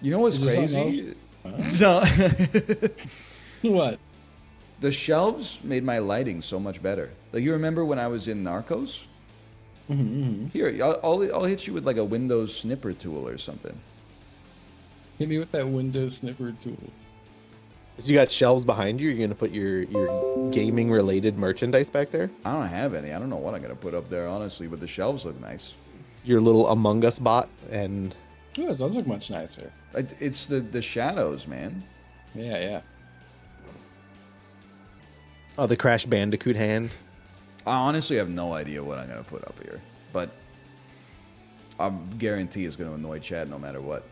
You know what's Is there something crazy? else? So, What? the shelves made my lighting so much better. Like, you remember when I was in Narcos? Here, I'll hit you with like a Windows snipper tool or something. Hit me with that Windows snipper tool. So you got shelves behind you. You're gonna put your gaming related merchandise back there. I don't have any. I don't know what I'm gonna put up there, honestly, but the shelves look nice. Your little Among Us bot and Oh, it does look much nicer. It's the shadows, man. Yeah, yeah. oh, the Crash Bandicoot hand. I honestly have no idea what I'm gonna put up here, but I guarantee it's gonna annoy Chad no matter what.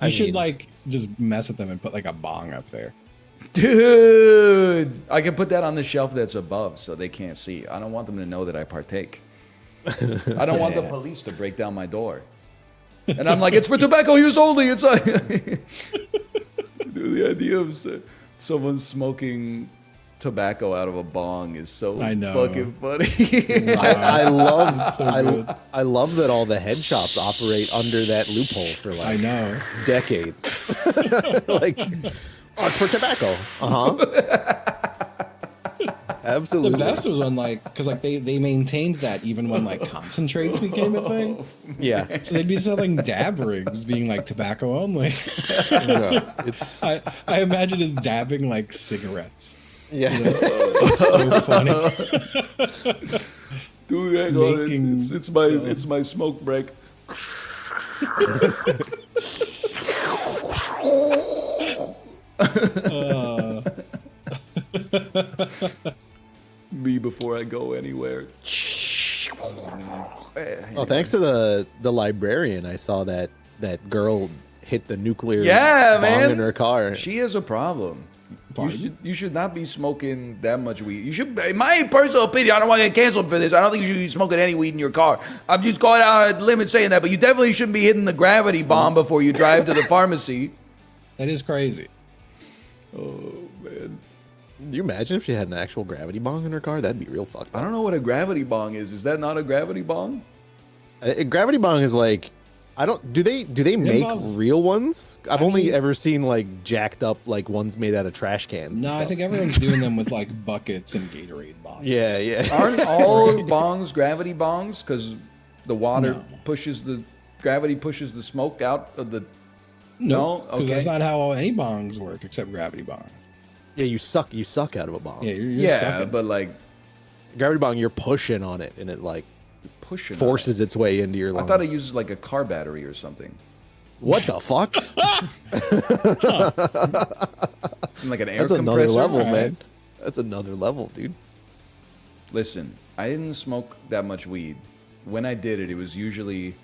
You should like just mess with them and put like a bong up there. Dude, I can put that on the shelf that's above so they can't see. I don't want them to know that I partake. I don't want the police to break down my door. And I'm like, it's for tobacco use only. It's like, dude, the idea of someone smoking tobacco out of a bong is so I know. fucking funny. I love So good. I love that all the head shops operate under that loophole for I like know. decades. Like, oh, it's for tobacco. Absolutely. The best was when like, because like they maintained that even when like concentrates became a thing. Yeah. So they'd be selling dab rigs being like tobacco only. No, it's I imagine it's dabbing like cigarettes. yeah. It's so funny. Dude, hang on. Making- It's my smoke break. Me before I go anywhere. Oh, thanks to the librarian, I saw that girl hit the nuclear Yeah, bomb man. in her car. She has a problem. Pardon? You should not be smoking that much weed. You should, in my personal opinion, I don't want to get canceled for this. I don't think you should be smoking any weed in your car. I'm just going out on a limb and saying that, but you definitely shouldn't be hitting the gravity bomb before you drive to the pharmacy. That is crazy. Oh, man. Can you imagine if she had an actual gravity bong in her car? That'd be real fucked I up. don't know what a gravity bong is. Is that not a gravity bong? A gravity bong is like, I don't. Do they make involves- real ones? I've I only mean- ever seen like jacked up like ones made out of trash cans. and No, I stuff. think everyone's doing them with like buckets and Gatorade bottles. Yeah, yeah. Aren't all bongs gravity bongs? Because the water No. pushes the gravity pushes the smoke out of the. No, because Okay. that's not how any bongs work except gravity bongs. Yeah, you suck out of a bong. Yeah, you're Yeah, sucking. but like Gravity bong, you're pushing on it and it like pushing on forces its way into your it. I lungs. thought it uses like a car battery or something. What the fuck? Like an air That's another compressor. level, Alright. man. That's another level, dude. Listen, I didn't smoke that much weed. When I did it, it was usually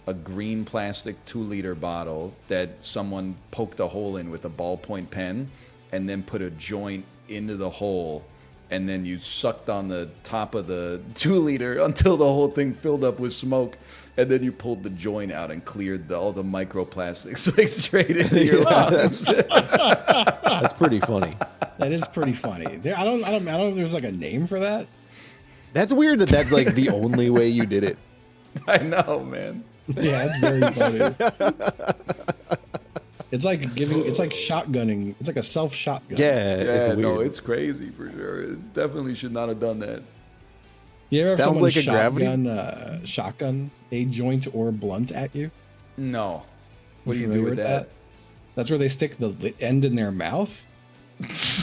a green plastic 2-liter bottle that someone poked a hole in with a ballpoint pen and then put a joint into the hole, and then you sucked on the top of the 2-liter until the whole thing filled up with smoke, and then you pulled the joint out and cleared all the microplastics like straight into your lungs. That's pretty funny. That is pretty funny. I don't know if there's like a name for that. That's weird that that's like the only way you did it. I know, man. Yeah, it's very funny. It's like shotgunning. It's like a self shotgun. Yeah, it's Yeah, weird. no, it's crazy for sure. It definitely should not have done that. You ever have Sounds someone like a gravity- shotgun a joint or blunt at you? No. What do You you do familiar with with that? That's where they stick the end in their mouth,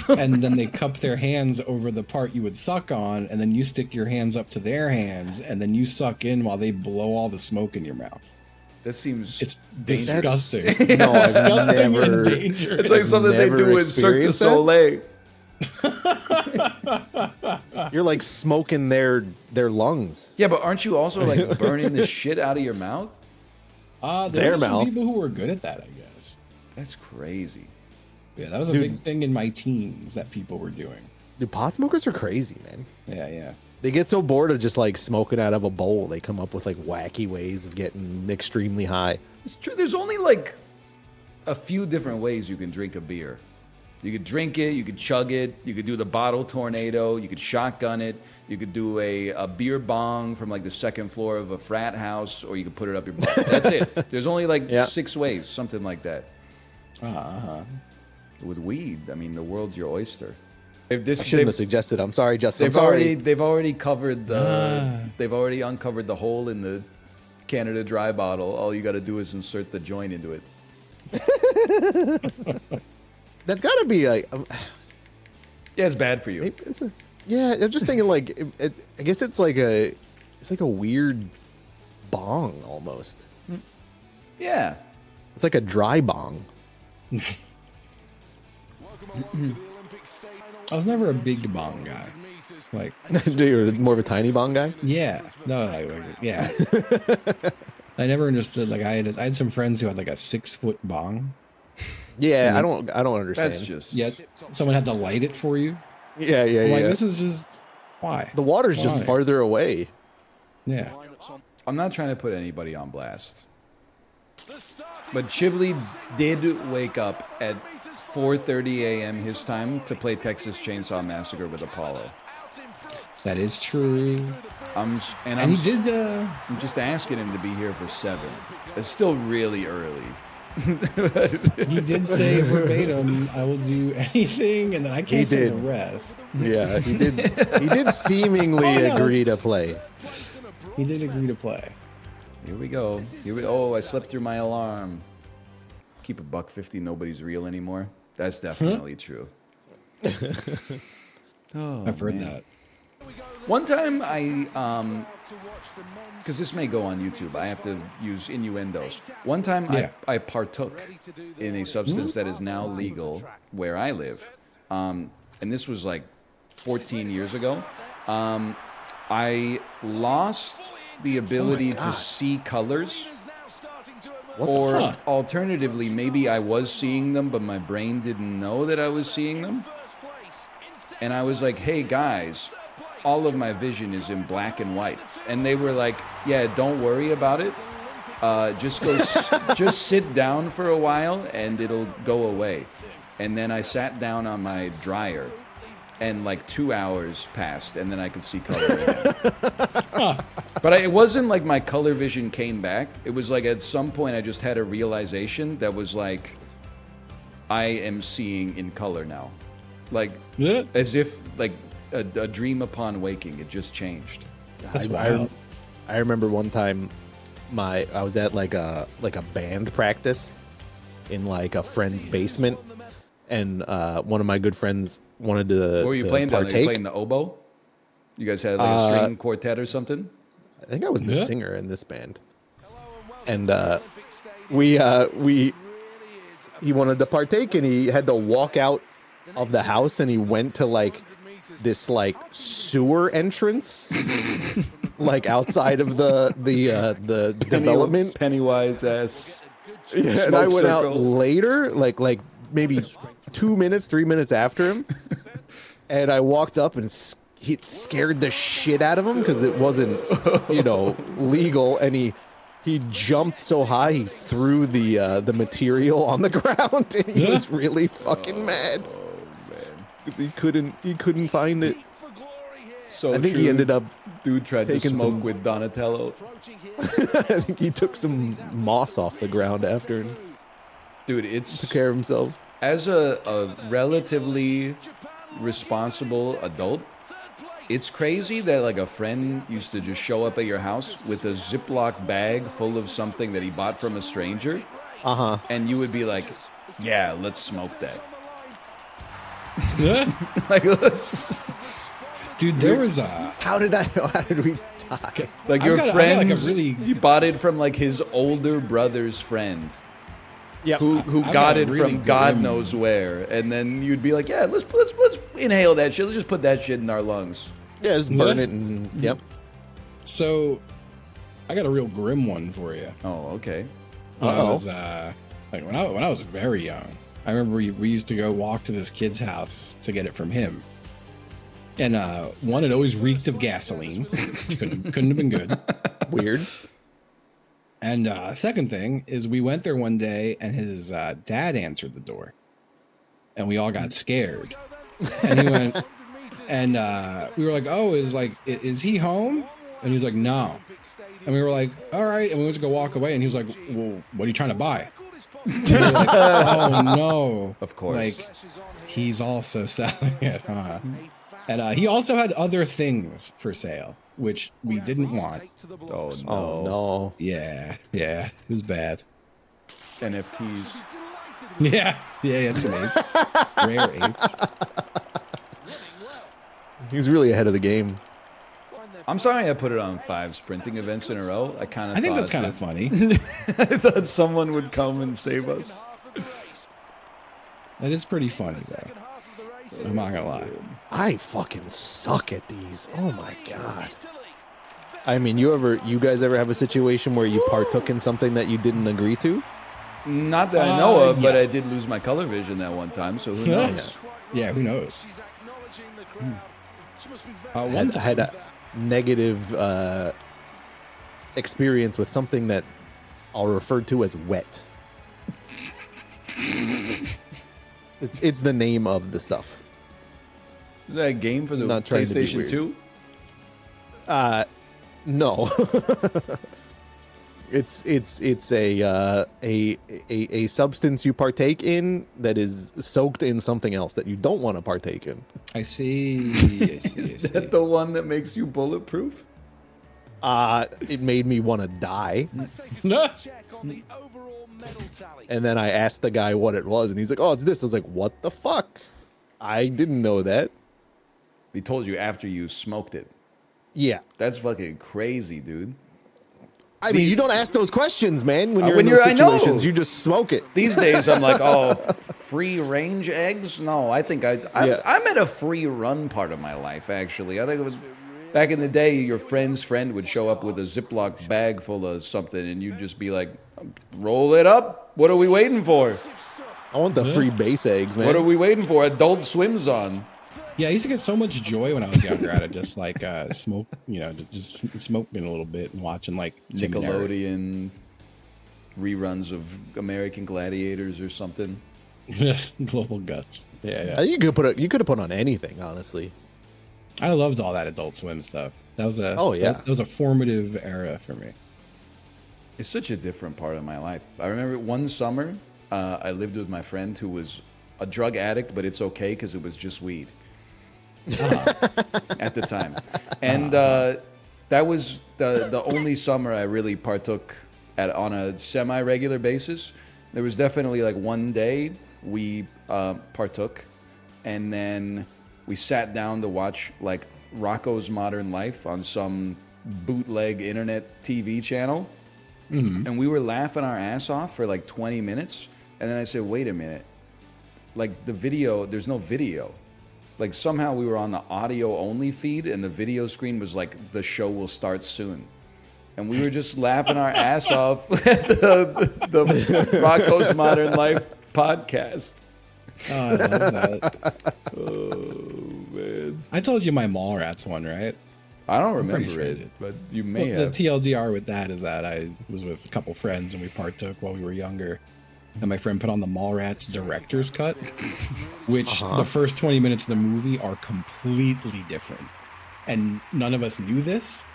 and then they cup their hands over the part you would suck on, and then you stick your hands up to their hands, and then you suck in while they blow all the smoke in your mouth. That seems It's dangerous. disgusting. No, I've Disgusting never. and dangerous. It's like something they Never do in Cirque du experienced that? Soleil. You're like smoking their lungs. Yeah, but aren't you also like burning the shit out of your mouth? There Their were some mouth. people who were good at that, I guess. That's crazy. Yeah, that was a Dude. big thing in my teens that people were doing. Dude, pot smokers are crazy, man. Yeah, yeah. They get so bored of just like smoking out of a bowl, they come up with like wacky ways of getting extremely high. It's true. There's only like a few different ways you can drink a beer. You could drink it, you could chug it, you could do the bottle tornado, you could shotgun it, You could do a beer bong from like the second floor of a frat house, or you could put it up your butt. That's it. There's only like 6 ways, something like that. With weed, I mean, the world's your oyster. If this I shouldn't have suggested. I'm sorry, Justin. They've already covered they've already uncovered the hole in the Canada Dry bottle. All you got to do is insert the joint into it. That's got to be like. Yeah, it's bad for you. Yeah, I'm just thinking like. I guess it's like a weird bong almost. Yeah. It's like a dry bong. I was never a big bong guy. Like, You're more of a tiny bong guy. yeah, no, yeah. I never understood. Like, I had some friends who had like a 6-foot bong. Yeah, I don't understand. That's just. Yet someone had to light it for you. Yeah. I'm like, this is just why The water's just Why? farther away. Yeah. I'm not trying to put anybody on blast, but Chivley did wake up at 4:30 a.m. his time to play Texas Chainsaw Massacre with Apollo. That is true. I'm And he did. I'm just asking him to be here for 7. It's still really early. He did say verbatim, "I will do anything," and then I can't say the rest. Yeah, he did. He did seemingly agree to play. He did agree to play. Here we go. Oh, I slept through my alarm. Keep a $1.50. Nobody's real anymore. That's definitely true. I've heard that. One time because this may go on YouTube, I have to use innuendos. One time I partook in a substance that is now legal where I live. And this was like 14 years ago. I lost the ability to see colors. Or alternatively, maybe I was seeing them, but my brain didn't know that I was seeing them. And I was like, hey guys, all of my vision is in black and white. And they were like, yeah, don't worry about it. Just sit down for a while and it'll go away. And then I sat down on my dryer and like 2 hours passed and then I could see color again. But it wasn't like my color vision came back. It was like at some point I just had a realization that was like, I am seeing in color now. Like, as if like a dream upon waking, it just changed. That's wild. I remember one time I was at like a band practice in like a friend's basement, and one of my good friends wanted to. What were you playing down there? You playing the oboe? You guys had like a string quartet or something? I think I was the singer in this band, and he wanted to partake, and he had to walk out of the house, and he went to like this like sewer entrance, like outside of the development. Pennywise ass. Yeah, and I went out later, like maybe 2 minutes, 3 minutes after him, and I walked up and he scared the shit out of him because it wasn't, legal, and he jumped so high he threw the material on the ground, and he was really fucking mad because he couldn't find it. So I think he ended up. Dude tried to smoke with Donatello. I think he took some moss off the ground after and Dude, took care of himself. As a relatively responsible adult, it's crazy that like a friend used to just show up at your house with a Ziploc bag full of something that he bought from a stranger. And you would be like, yeah, let's smoke that. Like, let's... Dude, there was a... How did we die? Like your friend, you bought it from like his older brother's friend. Yep. Who got it from God knows where, and then you'd be like, yeah, let's inhale that shit. Let's just put that shit in our lungs. Yeah, just burn it and yep. So, I got a real grim one for you. Oh, okay. When I was when I was very young, I remember we used to go walk to this kid's house to get it from him. And one, it always reeked of gasoline, which couldn't have been good. Weird. And second thing is we went there one day and his dad answered the door. And we all got scared. And he went, And we were like, oh, is he home? And he was like, no. And we were like, all right. And we went to go walk away. And he was like, well, what are you trying to buy? And we were like, oh, no. Of course. Like, he's also selling it, huh? And he also had other things for sale, which we didn't want. Oh, no. Oh, no. Yeah, it was bad. NFTs. Yeah, some apes. Rare apes. He's really ahead of the game. I'm sorry I put it on 5 sprinting events in a row. I think that's kind of funny. I thought someone would come and save us. That is pretty funny, though. I'm not gonna lie. I fucking suck at these. Oh my god. I mean, you guys ever have a situation where you partook in something that you didn't agree to? Not that I know of, but I yes. did lose my color vision that one time, so who knows? Yeah, who knows? I had a negative experience with something that I'll refer to as wet. It's the name of the stuff. Is that a game for the Not trying to be PlayStation weird. 2? No. It's a substance you partake in that is soaked in something else that you don't want to partake in. I see. Is that the one that makes you bulletproof? It made me want to die. And then I asked the guy what it was, and he's like, "Oh, it's this." I was like, "What the fuck? I didn't know that." He told you after you smoked it. Yeah. That's fucking crazy, dude. I mean, you don't ask those questions, man. When you're when in those you're- I know. situations, you just smoke it. These days, I'm like, oh, free range eggs? No, I think I'm at a free run part of my life, actually. I think it was back in the day, your friend's friend would show up with a Ziploc bag full of something, and you'd just be like, roll it up. What are we waiting for? I want the free base eggs, man. What are we waiting for? Adult Swim's on. Yeah, I used to get so much joy when I was younger out of just like smoke, just smoking a little bit and watching like Nickelodeon reruns of American Gladiators or something. Global Guts. Yeah. You could have put on anything, honestly. I loved all that Adult Swim stuff. That was that was a formative era for me. It's such a different part of my life. I remember one summer, I lived with my friend who was a drug addict, but it's okay because it was just weed. At the time. And that was the only summer I really partook on a semi-regular basis. There was definitely like one day we partook, and then we sat down to watch like Rocco's Modern Life on some bootleg internet TV channel. Mm-hmm. And we were laughing our ass off for like 20 minutes. And then I said, wait a minute. Like the video, there's no video. Like somehow we were on the audio only feed and the video screen was like, the show will start soon. And we were just laughing our ass off at the Rocco's Modern Life podcast. Oh, I love that. Oh, man. I told you my Mallrats one, right? I don't remember sure it, but you may The have. TLDR with that is that I was with a couple friends and we partook while we were younger. And my friend put on the Mallrats director's cut, which the first 20 minutes of the movie are completely different. And none of us knew this.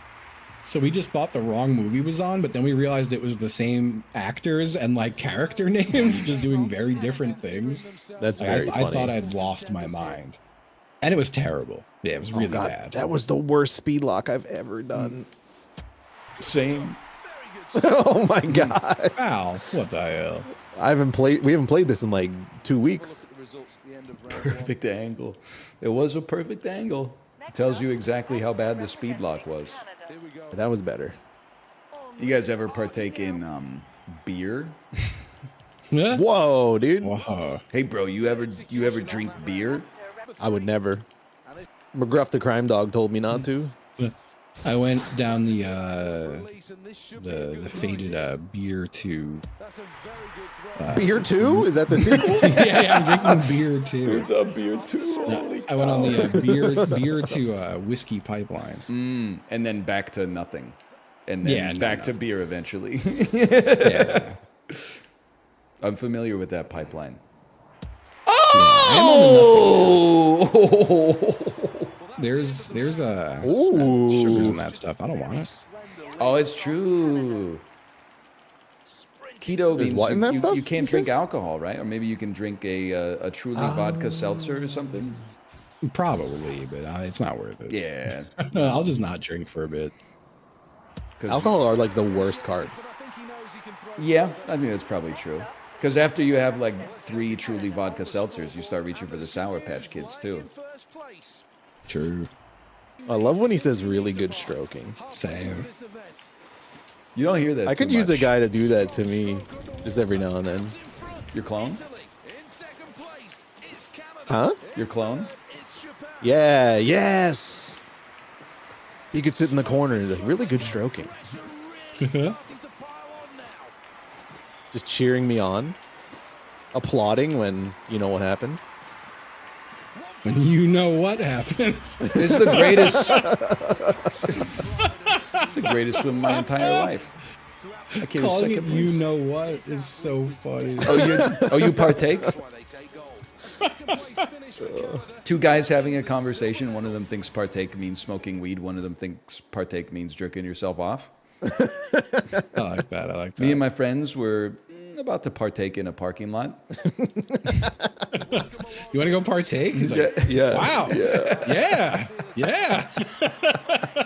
So we just thought the wrong movie was on, but then we realized it was the same actors and like character names just doing very different things. That's Like, very funny. I thought I'd lost my mind. And it was terrible. Yeah, it was really bad. That was the worst speed lock I've ever done. Same. Oh my god. Ow, what the hell? We haven't played this in like 2 weeks. Perfect angle. It was a perfect angle. It tells you exactly how bad the speed lock was. That was better. You guys ever partake in beer? Yeah. Whoa, dude. Whoa. Hey, bro, you ever drink beer? I would never. McGruff the crime dog told me not to. I went down the faded beer to Beer 2? Is that the sequel? yeah, I'm drinking beer too. It's a beer too. Holy I went on the beer to whiskey pipeline. and then back to nothing. And then back to beer eventually. Yeah. I'm familiar with that pipeline. Oh! There's Ooh. sugars in that stuff. I don't want it. Oh, it's true. Keto means what in that stuff, you can't you drink said? alcohol, right? Or maybe you can drink a Truly vodka seltzer or something. Probably, but it's not worth it. Yeah. I'll just not drink for a bit. 'Cause- Alcohol are like the worst carbs. Yeah, I think that's probably true. Because after you have like 3 Truly vodka seltzers, you start reaching for the Sour Patch Kids too. True. I love when he says really good stroking. Same. You don't hear that. I could too use a much. guy to do that to me just every now and then. Your clone? Huh? Your clone? Yeah, yes. He could sit in the corner and just really good stroking. Just cheering me on. Applauding when you know what happens. When you know what happens. It's the greatest. It's the greatest swim of my entire life. I came in Calling it second you place. know what is so funny. You partake? 2 guys having a conversation. One of them thinks partake means smoking weed. One of them thinks partake means jerking yourself off. I like that. I like that. Me and my friends were about to partake in a parking lot. You want to go partake? He's like, Yeah. wow. Yeah. Yeah.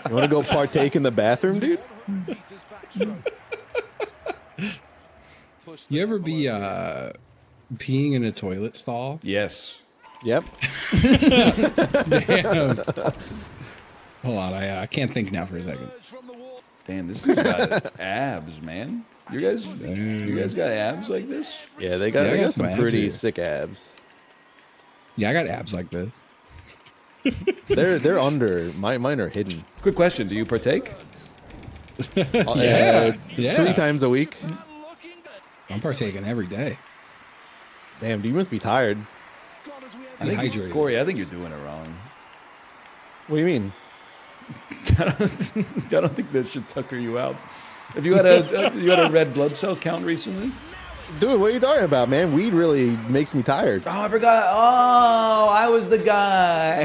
You want to go partake in the bathroom, dude? You ever be peeing in a toilet stall? Yes. Yep. Damn. Hold on, I can't think now for a second. Damn, this dude's got abs, man. You guys got abs like this? Yeah, they got, Yeah, I they got got some some pretty abs. sick abs. Yeah, I got abs like this. They're under. Mine are hidden. Quick question: do you partake? Yeah. 3 times a week. I'm partaking every day. Damn, dude, you must be tired. I think Dehydrated. Corey, I think you're doing it wrong. What do you mean? I don't think that should tucker you out. Have you had a red blood cell count recently? Dude, what are you talking about, man? Weed really makes me tired. Oh, I forgot. Oh, I was the guy.